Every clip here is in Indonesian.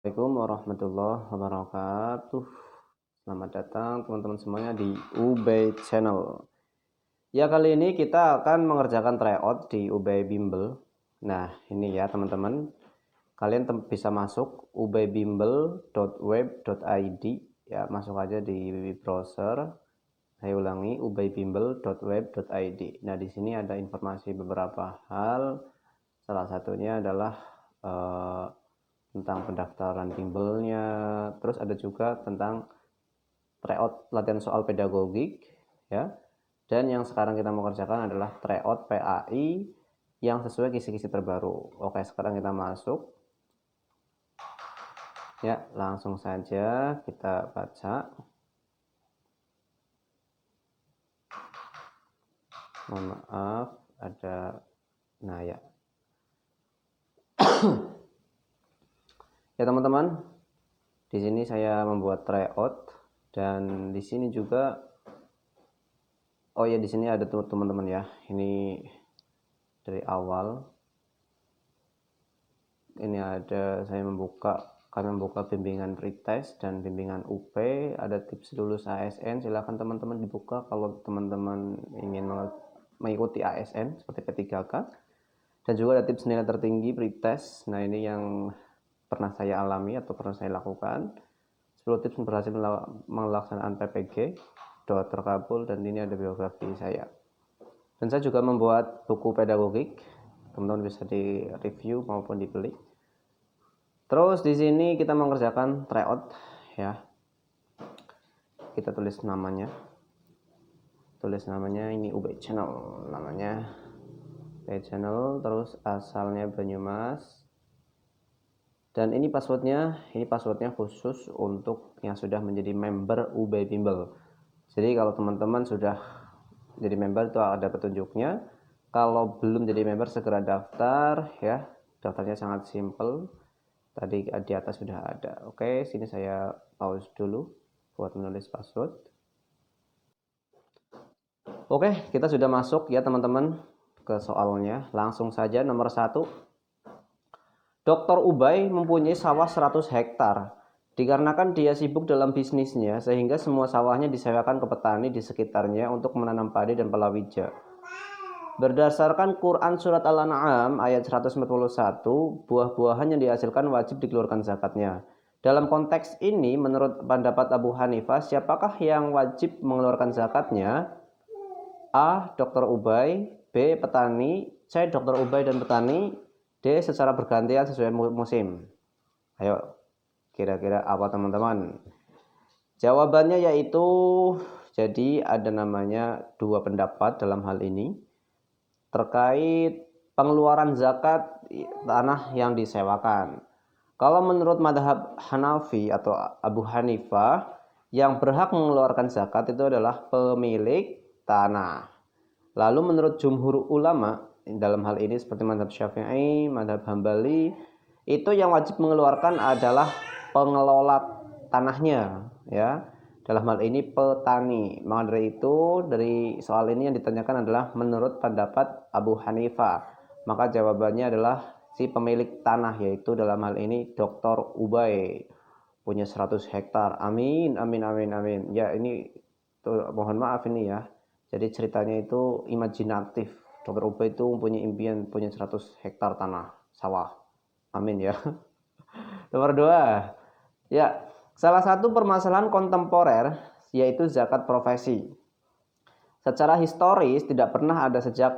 Assalamualaikum warahmatullahi wabarakatuh. Selamat datang teman-teman semuanya di Ubay Channel. Ya, kali ini kita akan mengerjakan tryout di Ubay Bimbel. Nah, ini ya teman-teman. Kalian bisa masuk ubaybimbel.web.id ya, masuk aja di browser. Saya ulangi, ubaybimbel.web.id. Nah, di sini ada informasi beberapa hal. Salah satunya adalah tentang pendaftaran bimbelnya, terus ada juga tentang tryout latihan soal pedagogik ya. Dan yang sekarang kita mau kerjakan adalah tryout PAI yang sesuai kisi-kisi terbaru. Oke, sekarang kita masuk ya, langsung saja kita baca. Mohon maaf, ada ya. Ya teman-teman, di sini saya membuat tryout dan di sini juga di sini ada teman-teman ya. Ini dari awal. Ini ada kami membuka bimbingan pretest dan bimbingan UP, ada tips lulus ASN. Silahkan teman-teman dibuka kalau teman-teman ingin mengikuti ASN seperti P3K. Dan juga ada tips nilai tertinggi pretest. Nah, ini yang pernah saya alami atau pernah saya lakukan. 10 tips berhasil melaksanakan PPG, doa terkabul, dan ini ada biografi saya. Dan saya juga membuat buku pedagogik, teman-teman bisa di review maupun dibeli. Terus di sini kita mengerjakan tryout ya. Kita tulis namanya. Ini Ubay Channel namanya. Ubay Channel, terus asalnya Banyumas. Dan ini passwordnya khusus untuk yang sudah menjadi member Ubay Bimbel. Jadi kalau teman-teman sudah jadi member itu ada petunjuknya. Kalau belum jadi member segera daftar ya. Daftarnya sangat simple. Tadi di atas sudah ada. Oke, sini saya pause dulu buat menulis password. Oke, kita sudah masuk ya teman-teman ke soalnya. Langsung saja nomor 1. Dr. Ubay mempunyai sawah 100 hektar. Dikarenakan dia sibuk dalam bisnisnya, sehingga semua sawahnya disewakan ke petani di sekitarnya untuk menanam padi dan palawija. Berdasarkan Quran Surat Al-An'am ayat 141, buah-buahan yang dihasilkan wajib dikeluarkan zakatnya. Dalam konteks ini, menurut pendapat Abu Hanifah, siapakah yang wajib mengeluarkan zakatnya? A. Dr. Ubay, B. Petani, C. Dr. Ubay dan petani, D. Secara bergantian sesuai musim. Ayo, kira-kira apa teman-teman? Jawabannya yaitu, jadi ada namanya dua pendapat dalam hal ini terkait pengeluaran zakat tanah yang disewakan. Kalau menurut madhab Hanafi atau Abu Hanifah, yang berhak mengeluarkan zakat itu adalah pemilik tanah. Lalu menurut jumhur ulama, dalam hal ini seperti madhab Syafi'i, madhab Hambali, itu yang wajib mengeluarkan adalah pengelola tanahnya ya. Dalam hal ini petani. Maka dari itu, dari soal ini yang ditanyakan adalah menurut pendapat Abu Hanifah. Maka jawabannya adalah si pemilik tanah, yaitu dalam hal ini Dr. Ubay. Punya 100 hektar. Amin, amin, amin, amin. Ya, ini mohon maaf ini ya. Jadi ceritanya itu imajinatif. Dr. Ubay itu mempunyai impian punya 100 hektar tanah sawah. Amin ya. Nomor 2. Ya, salah satu permasalahan kontemporer yaitu zakat profesi. Secara historis tidak pernah ada sejak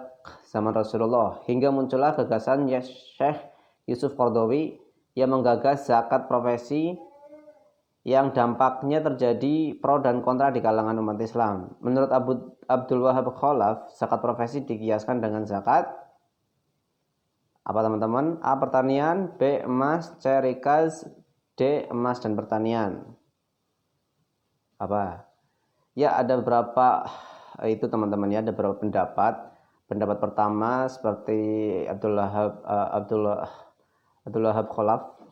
zaman Rasulullah hingga muncullah gagasan Syekh Yusuf Qaradawi yang menggagas zakat profesi yang dampaknya terjadi pro dan kontra di kalangan umat Islam. Menurut Abdul Wahab Khalaf, zakat profesi dikiaskan dengan zakat apa teman-teman? A. Pertanian, B. Emas, C. Rikaz, D. Emas dan pertanian. Apa? Ya, ada beberapa itu teman-teman ya, ada beberapa pendapat. Pendapat pertama seperti Abdul Wahab Khalaf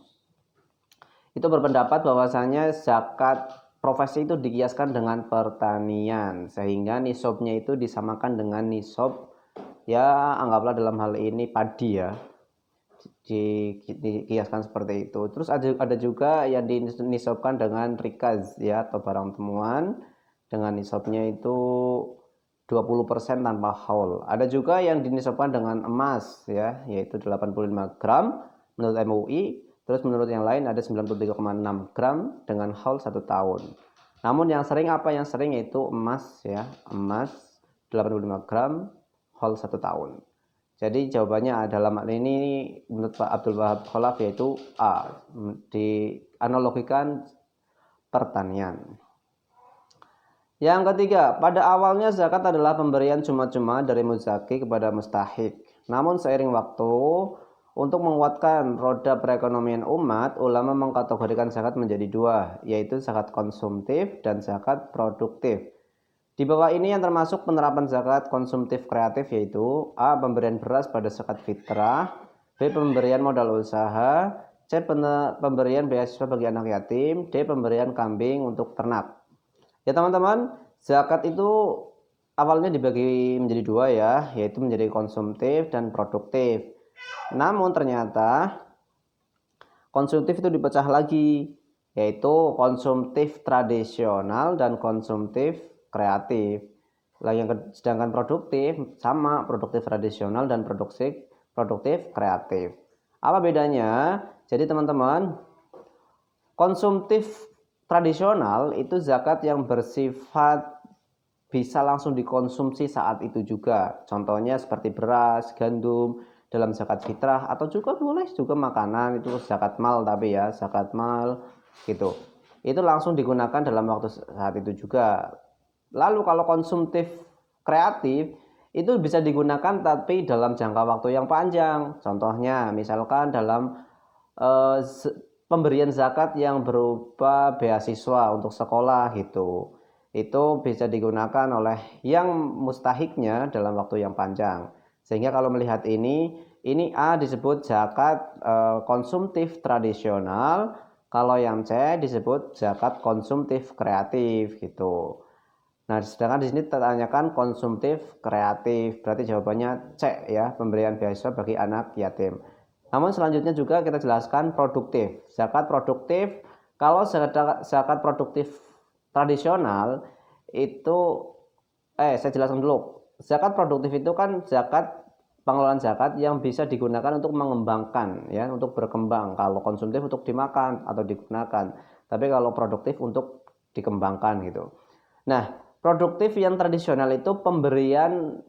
itu berpendapat bahwasanya zakat profesi itu dikiaskan dengan pertanian sehingga nisabnya itu disamakan dengan nisab ya anggaplah dalam hal ini padi ya. dikiaskan seperti itu. Terus ada juga yang dinisabkan dengan rikaz ya, atau barang temuan dengan nisabnya itu 20% tanpa haul. Ada juga yang dinisabkan dengan emas ya, yaitu 85 gram menurut MUI. Terus menurut yang lain ada 93,6 gram dengan haul 1 tahun. Namun yang sering Yang sering yaitu emas ya, emas 85 gram haul 1 tahun. Jadi jawabannya dalam hal ini menurut Pak Abdul Wahab Khalaf yaitu A, dianalogikan pertanian. Yang ketiga, pada awalnya zakat adalah pemberian cuma-cuma dari muzaki kepada mustahik. Namun seiring waktu, untuk menguatkan roda perekonomian umat, ulama mengkategorikan zakat menjadi dua, yaitu zakat konsumtif dan zakat produktif. Di bawah ini yang termasuk penerapan zakat konsumtif kreatif yaitu A. Pemberian beras pada zakat fitrah, B. Pemberian modal usaha, C. Pemberian beasiswa bagi anak yatim, D. Pemberian kambing untuk ternak. Ya teman-teman, zakat itu awalnya dibagi menjadi dua ya, yaitu menjadi konsumtif dan produktif. Namun ternyata konsumtif itu dipecah lagi, yaitu konsumtif tradisional dan konsumtif kreatif. Sedangkan produktif sama, produktif tradisional dan produktif kreatif. Apa bedanya? Jadi teman-teman, konsumtif tradisional itu zakat yang bersifat bisa langsung dikonsumsi saat itu juga. Contohnya seperti beras, gandum dalam zakat fitrah, atau juga boleh juga makanan, itu zakat mal, tapi ya zakat mal gitu. Itu langsung digunakan dalam waktu saat itu juga. Lalu kalau konsumtif kreatif itu bisa digunakan tapi dalam jangka waktu yang panjang. Contohnya misalkan dalam pemberian zakat yang berupa beasiswa untuk sekolah gitu. Itu bisa digunakan oleh yang mustahiknya dalam waktu yang panjang. Sehingga kalau melihat ini A disebut zakat konsumtif tradisional, kalau yang C disebut zakat konsumtif kreatif gitu. Nah, sedangkan di sini ditanyakan konsumtif kreatif, berarti jawabannya C ya, pemberian beasiswa bagi anak yatim. Namun selanjutnya juga kita jelaskan produktif. Zakat produktif, kalau zakat produktif tradisional itu saya jelaskan dulu. Zakat produktif itu kan zakat pengelolaan zakat yang bisa digunakan untuk mengembangkan ya, untuk berkembang. Kalau konsumtif untuk dimakan atau digunakan. Tapi kalau produktif untuk dikembangkan gitu. Nah, produktif yang tradisional itu pemberian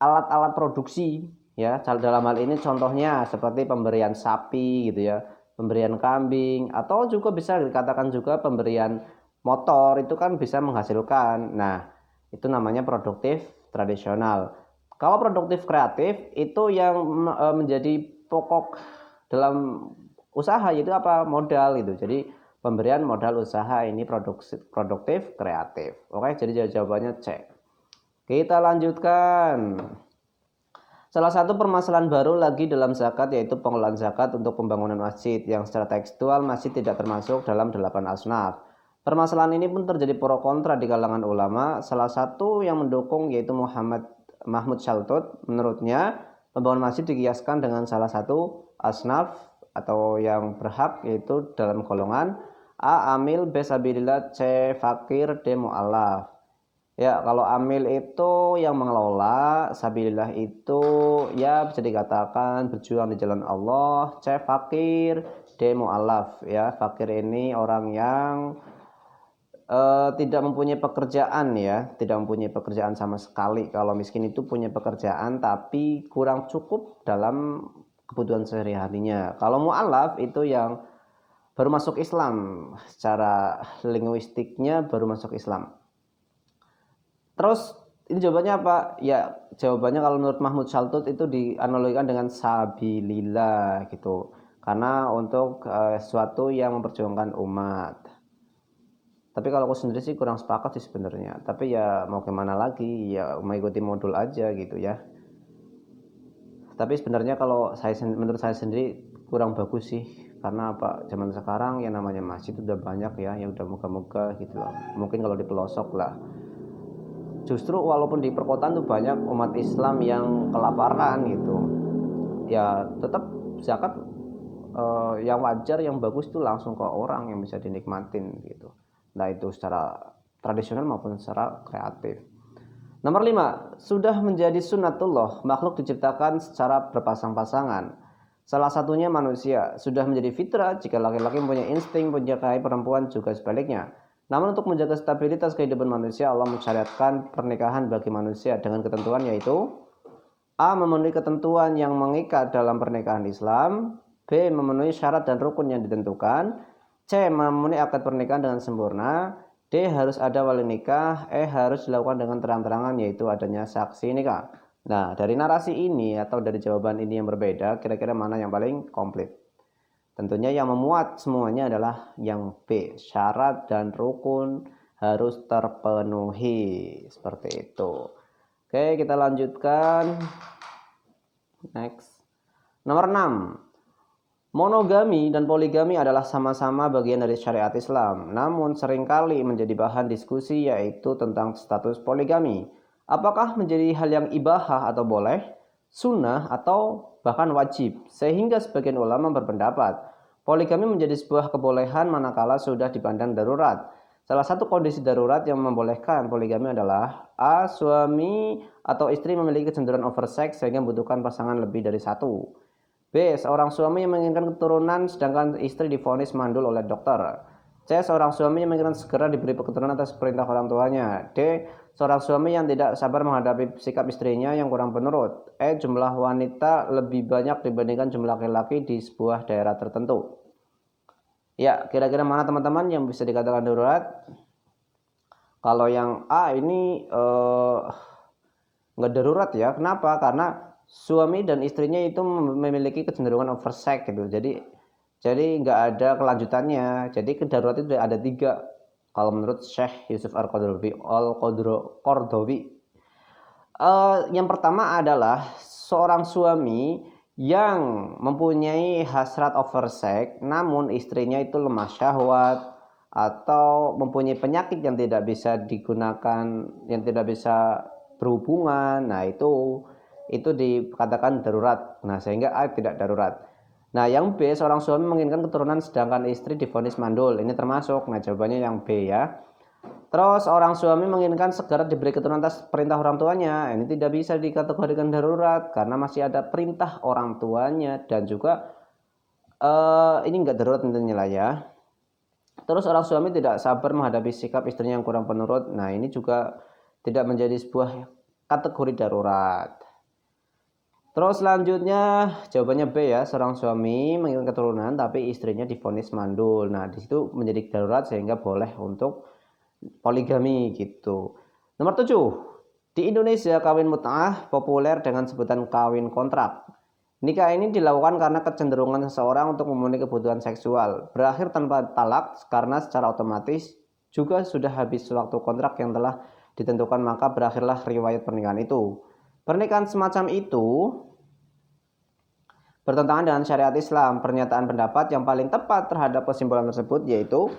alat-alat produksi ya. Dalam hal ini contohnya seperti pemberian sapi gitu ya, pemberian kambing, atau juga bisa dikatakan juga pemberian motor, itu kan bisa menghasilkan. Nah, itu namanya produktif tradisional. Kalau produktif kreatif itu yang menjadi pokok dalam usaha, yaitu apa? Modal gitu. Jadi pemberian modal usaha ini produktif kreatif. Oke, jadi jawabannya C. Kita lanjutkan. Salah satu permasalahan baru lagi dalam zakat yaitu pengelolaan zakat untuk pembangunan masjid yang secara tekstual masih tidak termasuk dalam 8 asnaf. Permasalahan ini pun terjadi pro kontra di kalangan ulama. Salah satu yang mendukung yaitu Mahmud Shaltut. Menurutnya, pembangunan masjid dikiaskan dengan salah satu asnaf atau yang berhak, yaitu dalam golongan A. Amil, B. Sabilillah, C. Fakir, D. Mu'allaf. Ya, kalau amil itu yang mengelola, sabilillah itu ya bisa dikatakan berjuang di jalan Allah, C. Fakir, D. Mu'allaf. Ya, fakir ini orang yang tidak mempunyai pekerjaan ya, tidak mempunyai pekerjaan sama sekali. Kalau miskin itu punya pekerjaan tapi kurang cukup dalam kebutuhan sehari-harinya. Kalau mu'allaf itu yang baru masuk Islam, secara linguistiknya baru masuk Islam. Terus ini jawabannya apa? Ya, jawabannya kalau menurut Mahmud Shaltut itu dianalogikan dengan sabilillah gitu. Karena untuk sesuatu yang memperjuangkan umat. Tapi kalau aku sendiri sih kurang sepakat sih sebenarnya. Tapi ya mau gimana lagi, ya mengikuti modul aja gitu ya. Tapi sebenarnya kalau menurut saya sendiri kurang bagus sih. Karena apa? Zaman sekarang yang namanya masjid udah banyak ya, yang udah megah-megah gitu loh. Mungkin kalau di pelosok lah. Justru walaupun di perkotaan tuh banyak umat Islam yang kelaparan gitu. Ya tetap zakat yang wajar, yang bagus itu langsung ke orang yang bisa dinikmatin gitu. Nah itu secara tradisional maupun secara kreatif. Nomor 5, sudah menjadi sunnatullah, makhluk diciptakan secara berpasang-pasangan. Salah satunya manusia, sudah menjadi fitrah jika laki-laki mempunyai insting menyukai perempuan juga sebaliknya. Namun untuk menjaga stabilitas kehidupan manusia, Allah mensyariatkan pernikahan bagi manusia dengan ketentuan yaitu A. Memenuhi ketentuan yang mengikat dalam pernikahan Islam, B. Memenuhi syarat dan rukun yang ditentukan, C. Memenuhi akad pernikahan dengan sempurna, D. Harus ada wali nikah, E. Harus dilakukan dengan terang-terangan yaitu adanya saksi nikah. Nah, dari narasi ini atau dari jawaban ini yang berbeda, kira-kira mana yang paling komplit? Tentunya yang memuat semuanya adalah yang B. Syarat dan rukun harus terpenuhi. Seperti itu. Oke, kita lanjutkan. Next. Nomor 6. Monogami dan poligami adalah sama-sama bagian dari syariat Islam, namun seringkali menjadi bahan diskusi yaitu tentang status poligami. Apakah menjadi hal yang ibahah atau boleh, sunnah atau bahkan wajib, sehingga sebagian ulama berpendapat poligami menjadi sebuah kebolehan manakala sudah dipandang darurat. Salah satu kondisi darurat yang membolehkan poligami adalah A. Suami atau istri memiliki kecenderungan oversex sehingga membutuhkan pasangan lebih dari satu. B. Seorang suami yang menginginkan keturunan sedangkan istri divonis mandul oleh dokter. C. Seorang suami yang menginginkan segera diberi keturunan atas perintah orang tuanya. D. Seorang suami yang tidak sabar menghadapi sikap istrinya yang kurang penurut. E. Jumlah wanita lebih banyak dibandingkan jumlah laki-laki di sebuah daerah tertentu. Ya, kira-kira mana teman-teman yang bisa dikatakan darurat? Kalau yang A ini nggak darurat ya. Kenapa? Karena suami dan istrinya itu memiliki kecenderungan oversex gitu. Jadi nggak ada kelanjutannya. Jadi kedarurat itu ada 3. Kalau menurut Syekh Yusuf Al-Qaradawi. Yang pertama adalah seorang suami yang mempunyai hasrat oversex, namun istrinya itu lemah syahwat atau mempunyai penyakit yang tidak bisa digunakan, yang tidak bisa berhubungan. Nah itu dikatakan darurat. Nah sehingga A tidak darurat. Nah yang B, seorang suami menginginkan keturunan sedangkan istri divonis mandul. Ini termasuk. Nah jawabannya yang B ya. Terus orang suami menginginkan segera diberi keturunan atas perintah orang tuanya. Ini tidak bisa dikategorikan darurat karena masih ada perintah orang tuanya dan juga ini enggak darurat tentunya lah ya. Terus orang suami tidak sabar menghadapi sikap istrinya yang kurang penurut. Nah ini juga tidak menjadi sebuah kategori darurat. Terus selanjutnya jawabannya B ya, seorang suami menginginkan keturunan tapi istrinya divonis mandul. Nah, di situ menjadi darurat sehingga boleh untuk poligami gitu. Nomor 7. Di Indonesia kawin mut'ah populer dengan sebutan kawin kontrak. Nikah ini dilakukan karena kecenderungan seseorang untuk memenuhi kebutuhan seksual, berakhir tanpa talak karena secara otomatis juga sudah habis waktu kontrak yang telah ditentukan, maka berakhirlah riwayat pernikahan itu. Pernikahan semacam itu bertentangan dengan syariat Islam. Pernyataan pendapat yang paling tepat terhadap kesimpulan tersebut yaitu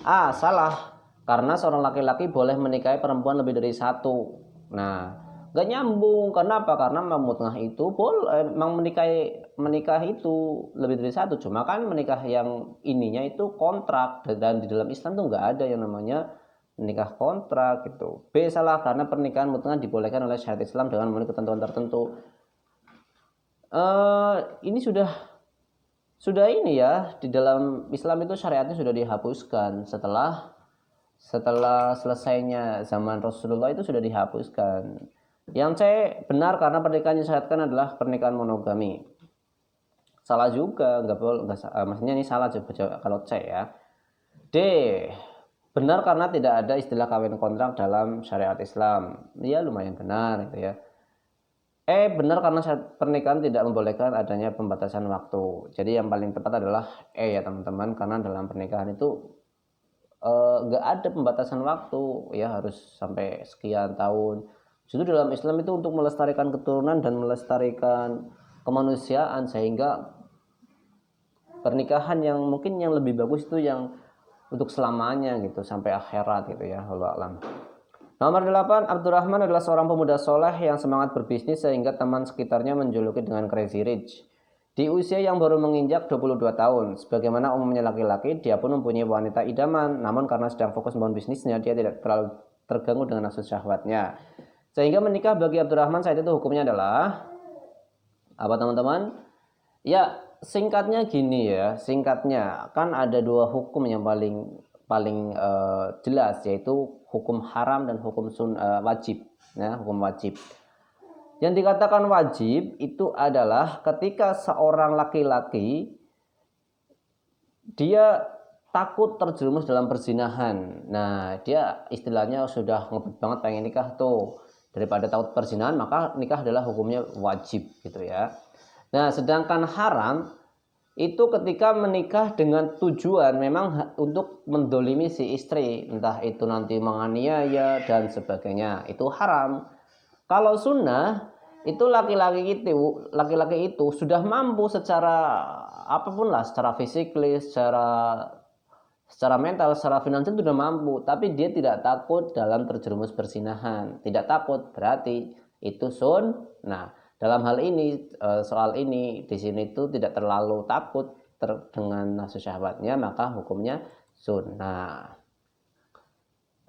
A. Salah, karena seorang laki-laki boleh menikahi perempuan lebih dari satu. Nah, gak nyambung. Kenapa? Karena mut'ah itu boleh memang menikah itu lebih dari satu. Cuma kan menikah yang ininya itu kontrak, dan di dalam Islam tuh nggak ada yang namanya menikah kontrak gitu. B. Salah, karena pernikahan mut'ah dibolehkan oleh syariat Islam dengan memenuhi ketentuan tertentu. Ini sudah ini ya, di dalam Islam itu syariatnya sudah dihapuskan setelah selesainya zaman Rasulullah, itu sudah dihapuskan. Yang C. Benar, karena pernikahan yang disyariatkan adalah pernikahan monogami. Salah juga, nggak boleh, maksudnya ini salah coba kalau C ya. D. Benar, karena tidak ada istilah kawin kontrak dalam syariat Islam. Ya lumayan benar gitu ya. E. Benar, karena pernikahan tidak membolehkan adanya pembatasan waktu. Jadi yang paling tepat adalah E ya teman-teman, karena dalam pernikahan itu nggak ada pembatasan waktu ya, harus sampai sekian tahun. Justru dalam Islam itu untuk melestarikan keturunan dan melestarikan kemanusiaan, sehingga pernikahan yang mungkin yang lebih bagus itu yang untuk selamanya gitu, sampai akhirat gitu ya, wallahu a'lam. Nomor 8. Abdurrahman adalah seorang pemuda soleh yang semangat berbisnis sehingga teman sekitarnya menjuluki dengan Crazy Rich. di usia yang baru menginjak 22 tahun. Sebagaimana umumnya laki-laki, dia pun mempunyai wanita idaman, namun karena sedang fokus membangun bisnisnya, dia tidak terlalu terganggu dengan nafsu syahwatnya. Sehingga menikah bagi Abdurrahman saat itu hukumnya adalah apa teman-teman? Ya, singkatnya gini ya, singkatnya kan ada dua hukum yang paling jelas, yaitu hukum haram dan hukum wajib. Ya, hukum wajib. Yang dikatakan wajib itu adalah ketika seorang laki-laki dia takut terjerumus dalam perzinahan. Nah, dia istilahnya sudah ngebet banget pengen nikah tuh. Daripada takut perzinahan, maka nikah adalah hukumnya wajib gitu ya. Nah, sedangkan haram itu ketika menikah dengan tujuan memang untuk mendolimi si istri, entah itu nanti menganiaya dan sebagainya, itu haram. Kalau sunnah itu laki-laki itu sudah mampu secara apapun lah, secara fisik, secara mental, secara finansial sudah mampu, tapi dia tidak takut dalam terjerumus perzinahan. Tidak takut berarti itu sunnah. Dalam hal ini soal ini di sini itu tidak terlalu takut dengan nafsu syahwatnya, maka hukumnya sunnah.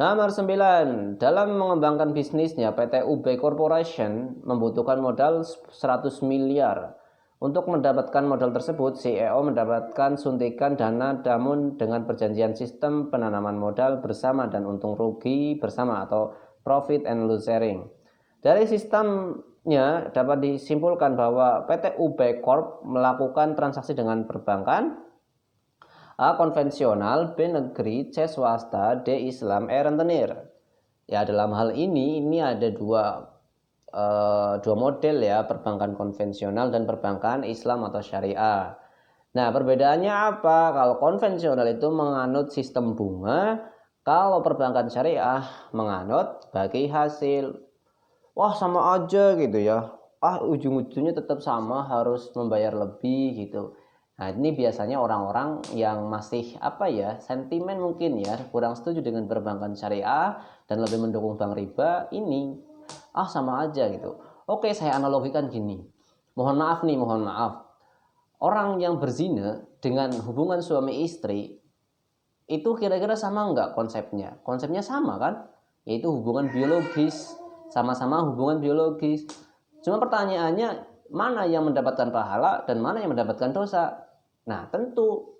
Nomor 9, dalam mengembangkan bisnisnya, PT UB Corporation membutuhkan modal 100 miliar. Untuk mendapatkan modal tersebut, CEO mendapatkan suntikan dana namun dengan perjanjian sistem penanaman modal bersama dan untung rugi bersama atau profit and loss sharing. Dari sistemnya dapat disimpulkan bahwa PT UB Corp melakukan transaksi dengan perbankan, A. Konvensional, B. Negeri, C. Swasta, D. Islam, E. Rentenir. Ya, dalam hal ini ada dua model ya, perbankan konvensional dan perbankan Islam atau syariah. Nah, perbedaannya apa? Kalau konvensional itu menganut sistem bunga, kalau perbankan syariah menganut bagi hasil. Wah, sama aja gitu ya. Ujung-ujungnya tetap sama, harus membayar lebih gitu. Nah, ini biasanya orang-orang yang masih sentimen mungkin ya, kurang setuju dengan perbankan syariah dan lebih mendukung bank riba, ini sama aja gitu. Oke, saya analogikan gini. Mohon maaf. Orang yang berzina dengan hubungan suami istri itu kira-kira sama enggak konsepnya? Konsepnya sama kan? Yaitu hubungan biologis, sama-sama hubungan biologis. Cuma pertanyaannya, mana yang mendapatkan pahala dan mana yang mendapatkan dosa? Nah, tentu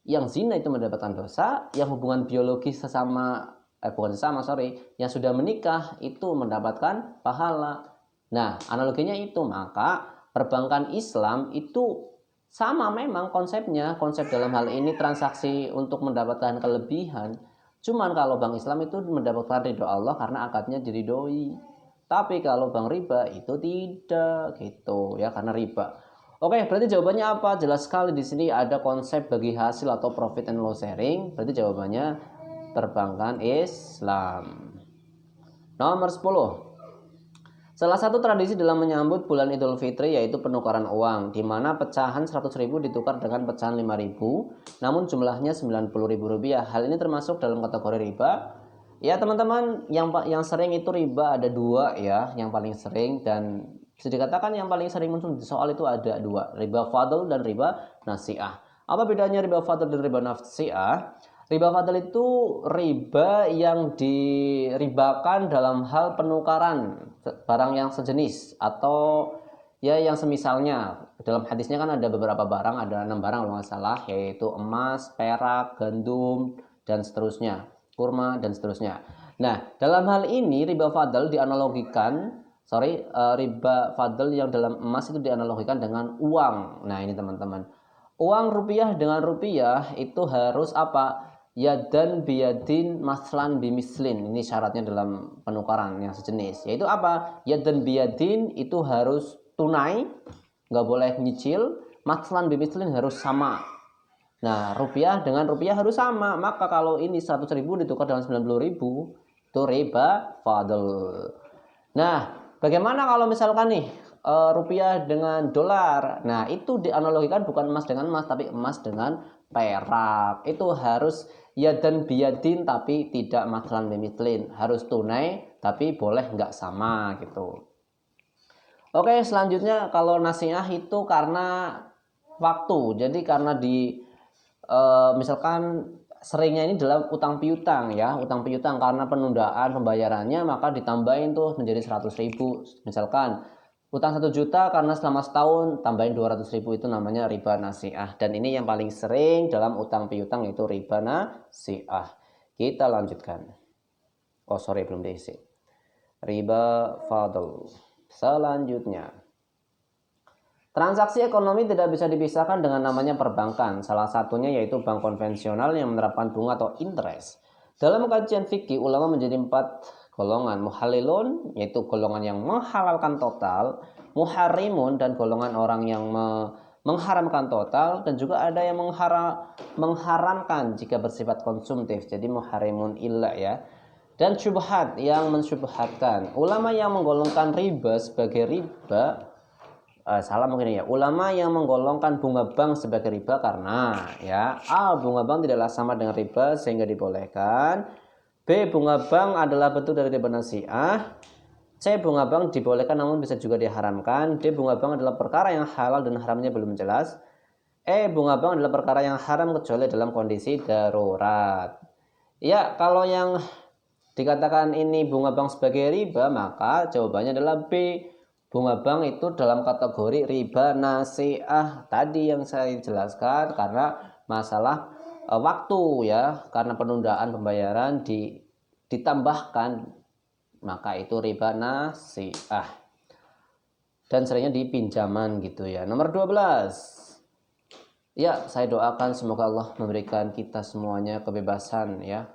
yang zina itu mendapatkan dosa, yang hubungan biologis yang sudah menikah itu mendapatkan pahala. Nah, analoginya itu, maka perbankan Islam itu sama memang konsepnya. Konsep dalam hal ini transaksi untuk mendapatkan kelebihan. Cuman kalau bank Islam itu mendapatkan ridho Allah karena akadnya diridhoi. Tapi kalau bank riba itu tidak gitu ya, karena riba. Oke, berarti jawabannya apa? Jelas sekali di sini ada konsep bagi hasil atau profit and loss sharing. Berarti jawabannya perbankan Islam. Nomor 10. Salah satu tradisi dalam menyambut bulan Idul Fitri yaitu penukaran uang, di mana pecahan 100.000 ditukar dengan pecahan 5.000, namun jumlahnya 90.000 rupiah. Hal ini termasuk dalam kategori riba. Ya teman-teman, yang sering itu riba ada dua ya, yang paling sering, dan bisa dikatakan yang paling sering muncul di soal itu ada dua, riba fadl dan riba nasi'ah. Apa bedanya riba fadl dan riba nasi'ah? Riba fadl itu riba yang diribakan dalam hal penukaran barang yang sejenis atau ya yang semisalnya. Dalam hadisnya kan ada beberapa barang, ada 6 barang kalau nggak salah, yaitu emas, perak, gandum, dan seterusnya, kurma dan seterusnya. Nah, dalam hal ini riba fadl riba fadl yang dalam emas itu dianalogikan dengan uang. Nah, ini teman-teman. Uang rupiah dengan rupiah itu harus apa? Yadan biyadin maslan bimislin. Ini syaratnya dalam penukaran yang sejenis. Yaitu apa? Yadan biyadin itu harus tunai, nggak boleh nyicil. Maslan bimislin harus sama. Nah, rupiah dengan rupiah harus sama. Maka kalau ini 100.000 ditukar dengan 90.000, itu riba fadl. Nah, bagaimana kalau misalkan nih rupiah dengan dolar? Nah, itu dianalogikan bukan emas dengan emas, tapi emas dengan perak. Itu harus yadan biyadin tapi tidak maslan bimislin. Harus tunai tapi boleh nggak sama gitu. Oke, selanjutnya kalau nasi'ah itu karena waktu. Jadi karena misalkan seringnya ini dalam utang piutang ya, utang piutang karena penundaan pembayarannya maka ditambahin tuh menjadi 100.000. Misalkan utang 1 juta karena selama setahun tambahin 200.000, itu namanya riba nasi'ah. Dan ini yang paling sering dalam utang piutang, yaitu riba nasi'ah. Kita lanjutkan. Oh sorry, belum diisi. Riba fadl. Selanjutnya, transaksi ekonomi tidak bisa dipisahkan dengan namanya perbankan. Salah satunya yaitu bank konvensional yang menerapkan bunga atau interest. Dalam kajian fikih, ulama menjadi 4 golongan. Muhalilun, yaitu golongan yang menghalalkan total. Muharrimun, dan golongan orang yang mengharamkan total. Dan juga ada yang mengharamkan jika bersifat konsumtif. Jadi muharrimun illa ya. Dan syubhat, yang mensyubhatkan. Ulama yang menggolongkan riba sebagai riba, salah mungkin ya. Ulama yang menggolongkan bunga bank sebagai riba karena ya, A, bunga bank tidaklah sama dengan riba sehingga dibolehkan. B, bunga bank adalah bentuk dari riba nasi'ah. C, bunga bank dibolehkan namun bisa juga diharamkan. D, bunga bank adalah perkara yang halal dan haramnya belum jelas. E, bunga bank adalah perkara yang haram kecuali dalam kondisi darurat. Ya, kalau yang dikatakan ini bunga bank sebagai riba, maka jawabannya adalah B. Bunga bank itu dalam kategori riba nasi'ah tadi yang saya jelaskan, karena masalah waktu ya, karena penundaan pembayaran ditambahkan, maka itu riba nasi'ah. Dan seringnya di pinjaman gitu ya. Nomor 12. Ya, saya doakan semoga Allah memberikan kita semuanya kebebasan ya.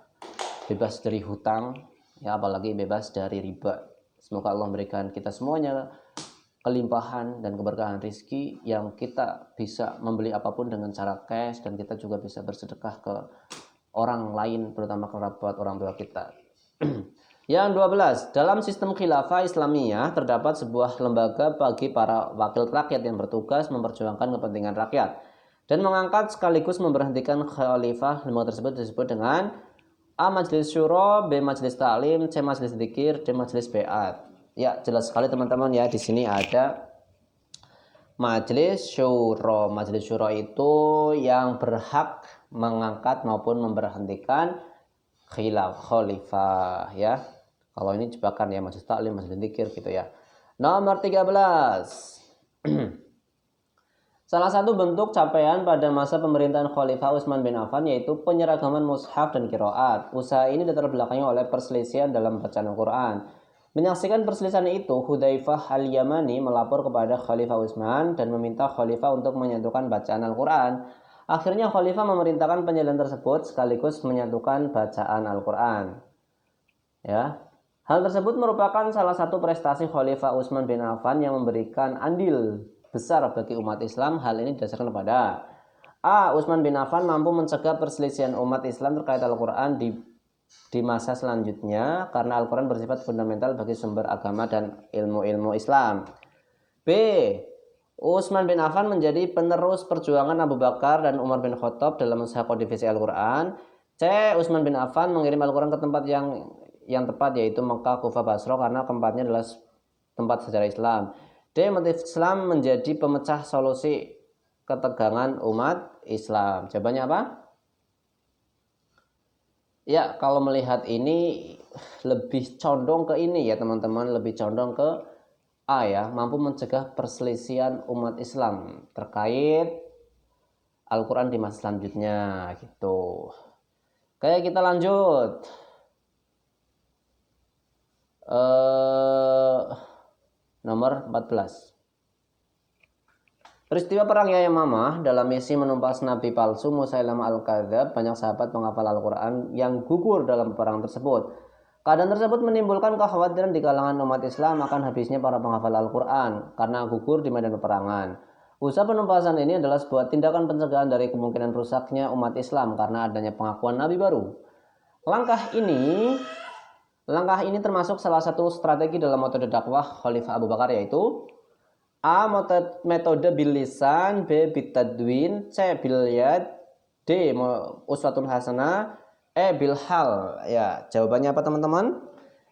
Bebas dari hutang ya, apalagi bebas dari riba. Semoga Allah memberikan kita semuanya kelimpahan dan keberkahan rizki, yang kita bisa membeli apapun dengan cara cash, dan kita juga bisa bersedekah ke orang lain, terutama kerabat orang tua kita. Yang 12, dalam sistem khilafah Islamiyah terdapat sebuah lembaga bagi para wakil rakyat yang bertugas memperjuangkan kepentingan rakyat dan mengangkat sekaligus memberhentikan khalifah. Lembaga tersebut disebut dengan A, Majelis Syuro, B, Majelis Ta'lim, C, Majelis Dzikir, D, Majelis Beat. Ya, jelas sekali teman-teman ya, di sini ada Majelis Syuro. Majelis Syuro itu yang berhak mengangkat maupun memberhentikan khalifah ya. Kalau ini jebakan ya, Majelis Ta'lim, Majelis Dzikir gitu ya. Nomor 13. Salah satu bentuk capaian pada masa pemerintahan Khalifah Utsman bin Affan yaitu penyeragaman mushaf dan qiraat. Usaha ini dilatar belakangi oleh perselisihan dalam bacaan Al-Quran. Menyaksikan perselisihan itu, Hudzaifah Al-Yamani melapor kepada Khalifah Utsman dan meminta Khalifah untuk menyatukan bacaan Al-Quran. Akhirnya Khalifah memerintahkan penyalihan tersebut sekaligus menyatukan bacaan Al-Quran. Ya. Hal tersebut merupakan salah satu prestasi Khalifah Utsman bin Affan yang memberikan andil besar bagi umat Islam. Hal ini didasarkan pada A, Utsman bin Affan mampu mencegah perselisihan umat Islam terkait Al-Quran di masa selanjutnya, karena Al-Quran bersifat fundamental bagi sumber agama dan ilmu-ilmu Islam. B, Utsman bin Affan menjadi penerus perjuangan Abu Bakar dan Umar bin Khattab dalam usaha kodifisasi Al-Quran. C, Utsman bin Affan mengirim Al-Quran ke tempat yang tepat, yaitu Mekah, Kufah, Basra, karena tempatnya adalah tempat sejarah Islam. D, motif Islam menjadi pemecah solusi ketegangan umat Islam. Jawabannya apa? Ya, kalau melihat ini lebih condong ke ini ya teman-teman, lebih condong ke A ya, mampu mencegah perselisihan umat Islam terkait Al-Quran di masa selanjutnya gitu. Oke, kita lanjut. Nomor 14. Peristiwa perang Yamamah dalam misi menumpas Nabi palsu Musailamah Al-Kadzab, banyak sahabat penghafal Al-Quran yang gugur dalam perang tersebut. Keadaan tersebut menimbulkan kekhawatiran di kalangan umat Islam akan habisnya para penghafal Al-Quran karena gugur di medan peperangan. Usaha penumpasan ini adalah sebuah tindakan pencegahan dari kemungkinan rusaknya umat Islam karena adanya pengakuan Nabi baru. Langkah ini termasuk salah satu strategi dalam metode dakwah Khalifah Abu Bakar, yaitu A, metode bil lisan, B, bitadwin, C, bil yad, D, uswatun hasanah, E, bil hal. Ya, jawabannya apa teman-teman?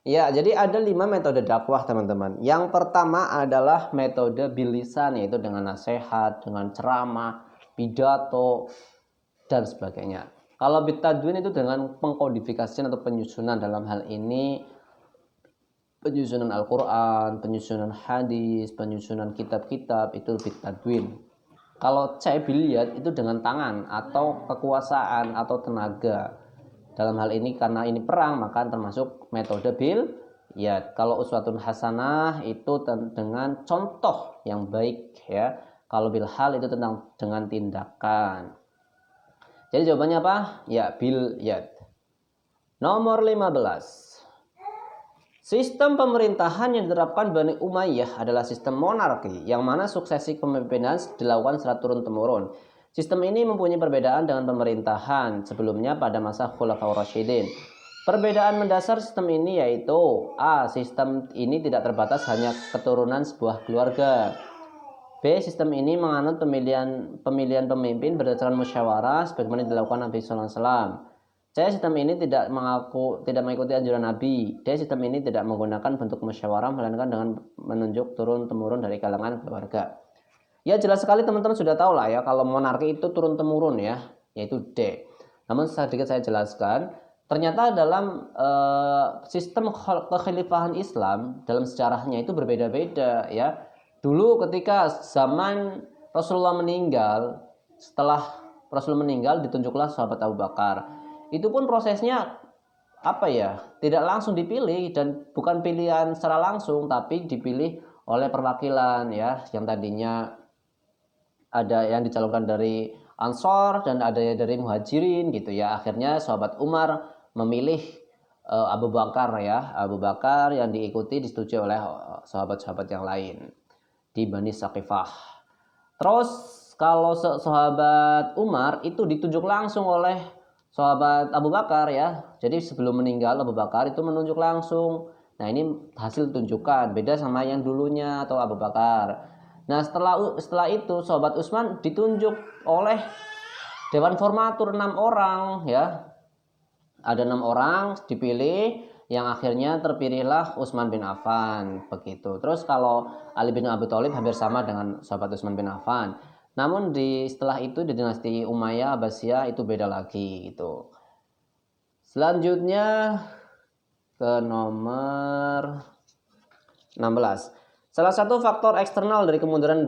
Ya, jadi ada 5 metode dakwah teman-teman. Yang pertama adalah metode bilisan, yaitu dengan nasihat, dengan ceramah, pidato, dan sebagainya. Kalau bitadwin itu dengan pengkodifikasian atau penyusunan, dalam hal ini penyusunan Al-Quran, penyusunan hadis, penyusunan kitab-kitab, itu bitadwin. Kalau biliat itu dengan tangan atau kekuasaan atau tenaga. Dalam hal ini karena ini perang, maka termasuk metode bil ya. Kalau uswatun hasanah itu dengan contoh yang baik ya. Kalau bil hal itu dengan tindakan. Jadi jawabannya apa? Ya, bil yad. Nomor 15. Sistem pemerintahan yang diterapkan Bani Umayyah adalah sistem monarki, yang mana suksesi kepemimpinan dilakukan secara turun-temurun. Sistem ini mempunyai perbedaan dengan pemerintahan sebelumnya pada masa Khulafaur Rasyidin. Perbedaan mendasar sistem ini yaitu A. Sistem ini tidak terbatas hanya keturunan sebuah keluarga. B. Sistem ini menganut pemilihan pemimpin berdasarkan musyawarah sebagaimana dilakukan Nabi Sallallahu Alaihi Wasallam. C. Sistem ini tidak mengikuti anjuran Nabi. D. Sistem ini tidak menggunakan bentuk musyawarah melainkan dengan menunjuk turun-temurun dari kalangan keluarga. Ya, jelas sekali teman-teman sudah tahu lah ya kalau monarki itu turun-temurun ya, yaitu D. Namun sedikit saya jelaskan, ternyata dalam sistem kekhalifahan Islam dalam sejarahnya itu berbeda-beda ya. Dulu ketika zaman Rasulullah meninggal, setelah Rasul meninggal ditunjuklah sahabat Abu Bakar. Itu pun prosesnya apa ya? Tidak langsung dipilih dan bukan pilihan secara langsung, tapi dipilih oleh perwakilan ya, yang tadinya ada yang dicalonkan dari Ansor dan ada dari Muhajirin gitu ya. Akhirnya sahabat Umar memilih Abu Bakar ya. Abu Bakar yang diikuti disetujui oleh sahabat-sahabat yang lain di Bani Saqifah. Terus kalau sahabat Umar itu ditunjuk langsung oleh sahabat Abu Bakar ya. Jadi sebelum meninggal Abu Bakar itu menunjuk langsung. Nah, ini hasil tunjukan, beda sama yang dulunya atau Abu Bakar. Nah, setelah itu sahabat Utsman ditunjuk oleh Dewan Formatur 6 orang ya. Ada 6 orang dipilih, yang akhirnya terpilihlah Utsman bin Affan begitu. Terus kalau Ali bin Abi Thalib hampir sama dengan sahabat Utsman bin Affan. Namun setelah itu di dinasti Umayyah Abbasiyah itu beda lagi gitu. Selanjutnya ke nomor 16. Salah satu faktor eksternal dari kemunduran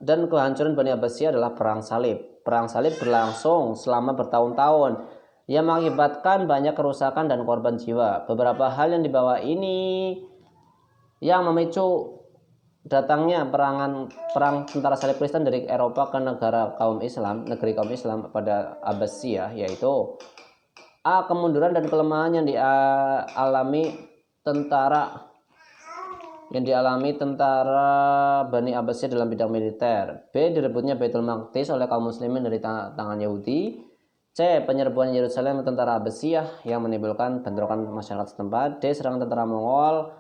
dan kehancuran Bani Abbasiyah adalah perang salib. Perang salib berlangsung selama bertahun-tahun yang mengakibatkan banyak kerusakan dan korban jiwa. Beberapa hal yang dibawa ini yang memicu datangnya perang tentara salib Kristen dari Eropa ke negeri kaum Islam pada Abbasiyah, yaitu A. Kemunduran dan kelemahan yang dialami tentara Bani Abbasiyah dalam bidang militer. B. Direbutnya Baitul Maqdis oleh kaum muslimin dari tangan Yahudi. C. Penyerbuan Yerusalem tentara Abbasiyah yang menimbulkan bentrokan masyarakat setempat. D. Serangan tentara Mongol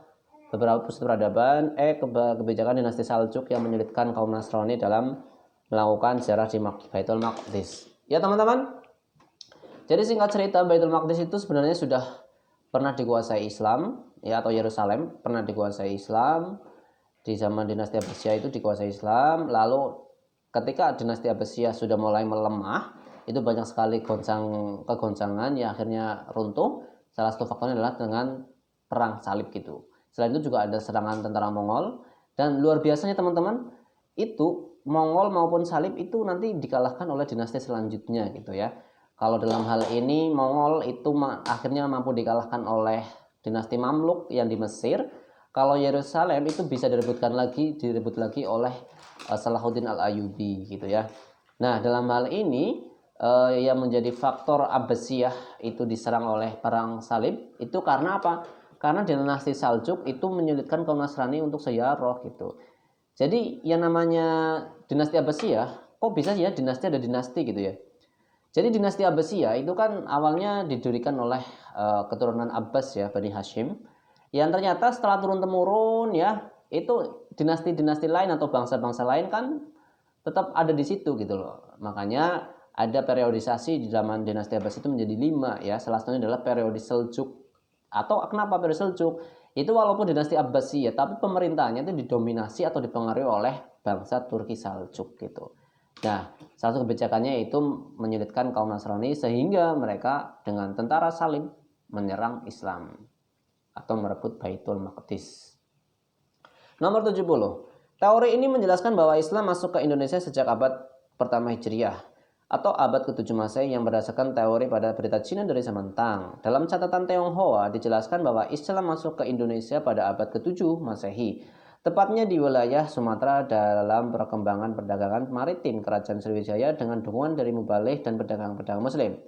beberapa pusat peradaban. E. Kebijakan dinasti Saljuk yang menyulitkan kaum Nasrani dalam melakukan ziarah di Baitul Maqdis. Ya teman-teman, jadi singkat cerita, Baitul Maqdis itu sebenarnya sudah pernah dikuasai Islam ya, atau Yerusalem pernah dikuasai Islam di zaman dinasti Abbasiyah, itu dikuasai Islam. Lalu ketika dinasti Abbasiyah sudah mulai melemah, itu banyak sekali kegoncangan yang akhirnya runtuh. Salah satu faktornya adalah dengan perang salib gitu. Selain itu juga ada serangan tentara Mongol, dan luar biasanya teman-teman, itu Mongol maupun salib itu nanti dikalahkan oleh dinasti selanjutnya gitu ya. Kalau dalam hal ini Mongol itu akhirnya mampu dikalahkan oleh dinasti Mamluk yang di Mesir. Kalau Yerusalem itu bisa direbut lagi oleh Salahuddin Al-Ayyubi gitu ya. Nah, dalam hal ini yang menjadi faktor Abbasiyah itu diserang oleh perang salib itu karena apa? Karena dinasti Saljuk itu menyulitkan kaum Nasrani untuk ziarah gitu. Jadi yang namanya dinasti Abbasiyah, kok bisa ya dinasti ada dinasti gitu ya. Jadi dinasti Abbasiyah itu kan awalnya didirikan oleh keturunan Abbas ya, Bani Hashim. Yang ternyata setelah turun-temurun ya, itu dinasti-dinasti lain atau bangsa-bangsa lain kan tetap ada di situ gitu loh. Makanya ada periodisasi di zaman dinasti Abbas itu menjadi 5 ya. Salah satunya adalah periode Seljuk Atau kenapa periode Seljuk? Itu walaupun dinasti Abbasiyah, tapi pemerintahnya itu didominasi atau dipengaruhi oleh bangsa Turki Seljuk gitu. Nah, salah satu kebijakannya itu menyulitkan kaum Nasrani sehingga mereka dengan tentara salib menyerang Islam atau merebut Baitul Maqdis. Nomor 70. Teori ini menjelaskan bahwa Islam masuk ke Indonesia sejak abad pertama Hijriah atau abad ke-7 Masehi yang berdasarkan teori pada berita Cina dari zaman Tang. Dalam catatan Tionghoa dijelaskan bahwa Islam masuk ke Indonesia pada abad ke-7 Masehi, tepatnya di wilayah Sumatera dalam perkembangan perdagangan maritim Kerajaan Sriwijaya dengan dukungan dari muballigh dan pedagang-pedagang Muslim.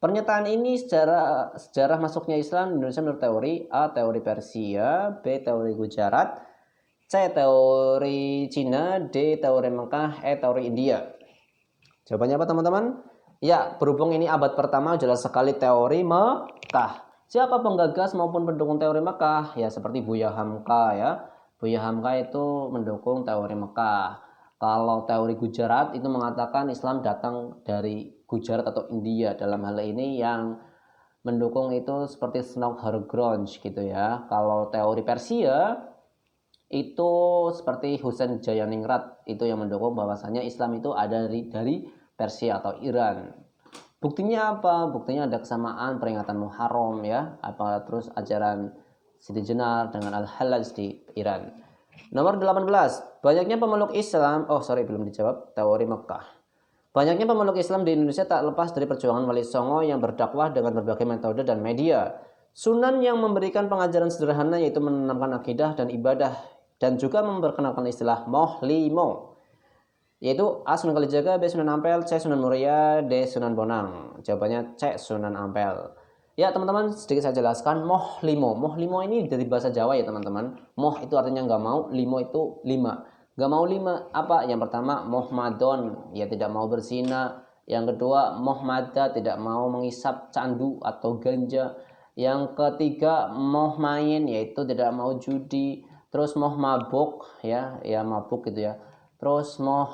Pernyataan ini sejarah masuknya Islam di Indonesia menurut teori A. Teori Persia, B. Teori Gujarat, C. Teori Cina, D. Teori Mekah, E. Teori India. Jawabannya apa teman-teman? Ya, berhubung ini abad pertama jelas sekali teori Mekah. Siapa penggagas maupun pendukung teori Mekah? Ya seperti Buya Hamka ya. Buya Hamka itu mendukung teori Mekah. Kalau teori Gujarat itu mengatakan Islam datang dari Gujarat atau India. Dalam hal ini yang mendukung itu seperti Snow Hargronj gitu ya. Kalau teori Persia itu seperti Husain Jayaningrat itu yang mendukung bahwasanya Islam itu ada dari Persia atau Iran. Buktinya apa? Buktinya ada kesamaan peringatan Muharram ya, apa terus ajaran Siti Jenar dengan Al-Hallaj di Iran. Nomor 18. Banyaknya pemeluk Islam, belum dijawab, teori Mekah. Banyaknya pemeluk Islam di Indonesia tak lepas dari perjuangan Wali Songo yang berdakwah dengan berbagai metode dan media. Sunan yang memberikan pengajaran sederhana yaitu menanamkan akidah dan ibadah dan juga memperkenalkan istilah Moh Limo, yaitu A. Sunan Kalijaga, B. Sunan Ampel, C. Sunan Muria, D. Sunan Bonang. Jawabannya C. Sunan Ampel. Ya teman-teman, sedikit saya jelaskan Moh Limo. Moh Limo ini dari bahasa Jawa ya teman-teman. Moh itu artinya nggak mau, limo itu lima. Nggak mau lima apa? Yang pertama moh madon, ya tidak mau berzina. Yang kedua moh mada, tidak mau mengisap candu atau ganja. Yang ketiga moh main, yaitu tidak mau judi. Terus moh mabuk ya mabuk gitu ya. Terus moh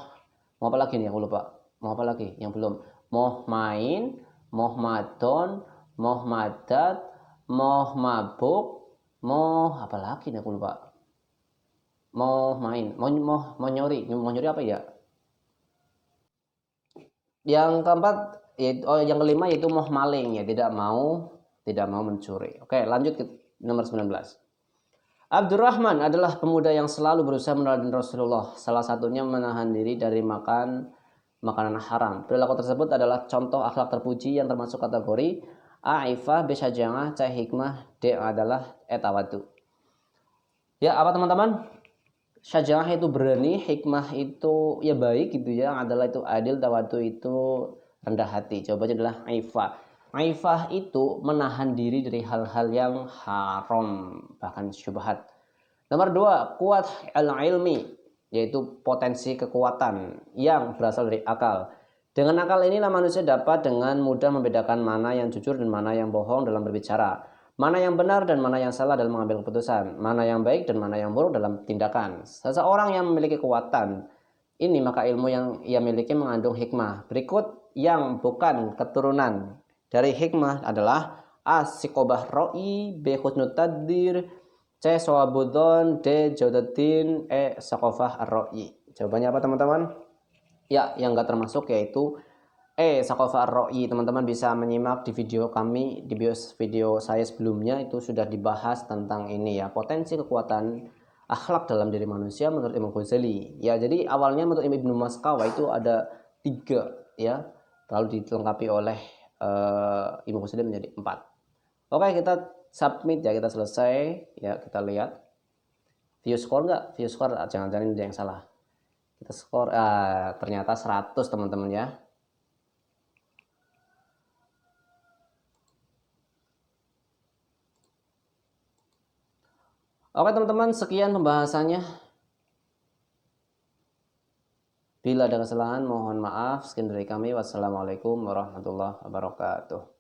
apa lagi nih aku lupa. Moh apa lagi yang belum? Moh main, moh madon, moh madat, moh mabuk, moh apa lagi nih aku lupa. Moh main, mau nyuri apa ya? Yang keempat yang kelima yaitu moh maling ya, tidak mau mencuri. Oke, lanjut ke nomor 19. Abdurrahman adalah pemuda yang selalu berusaha meneladani Rasulullah. Salah satunya menahan diri dari makan makanan haram. Perilaku tersebut adalah contoh akhlak terpuji yang termasuk kategori A. Ifah, B. Syaja'ah, C. Hikmah, D. Adalah Tawadu. Ya, apa teman-teman? Syaja'ah itu berani, hikmah itu ya baik gitu ya, adalah itu adil, tawadu itu rendah hati. Jawabannya adalah Ifah. Aifah itu menahan diri dari hal-hal yang haram, bahkan syubhat. Nomor 2, kuat al-ilmi, yaitu potensi kekuatan yang berasal dari akal. Dengan akal inilah manusia dapat dengan mudah membedakan mana yang jujur dan mana yang bohong dalam berbicara, mana yang benar dan mana yang salah dalam mengambil keputusan, mana yang baik dan mana yang buruk dalam tindakan. Seseorang yang memiliki kekuatan ini, maka ilmu yang ia miliki mengandung hikmah. Berikut yang bukan keturunan dari hikmah adalah A. Sikobah ro'i, B. Husnul Tadbir, C. Sawabudon, D. Jaudatin, E. Sakofah ar-ro'i. Jawabannya apa teman-teman? Ya, yang enggak termasuk yaitu E. Sakofah ar-ro'i. Teman-teman bisa menyimak di video kami, di video saya sebelumnya itu sudah dibahas tentang ini ya, potensi kekuatan akhlak dalam diri manusia menurut Imam Ghazali. Ya, jadi awalnya menurut Ibnu Maskawa itu ada 3 ya, lalu dilengkapi oleh Imam Ghazali menjadi 4. Oke, kita submit ya, kita selesai ya, kita lihat view score enggak? View score jangan-jangan ini yang salah. Kita skor ternyata 100 teman-teman ya. Oke teman-teman, sekian pembahasannya. Bila ada kesalahan mohon maaf. Sekian dari kami. Wassalamualaikum warahmatullahi wabarakatuh.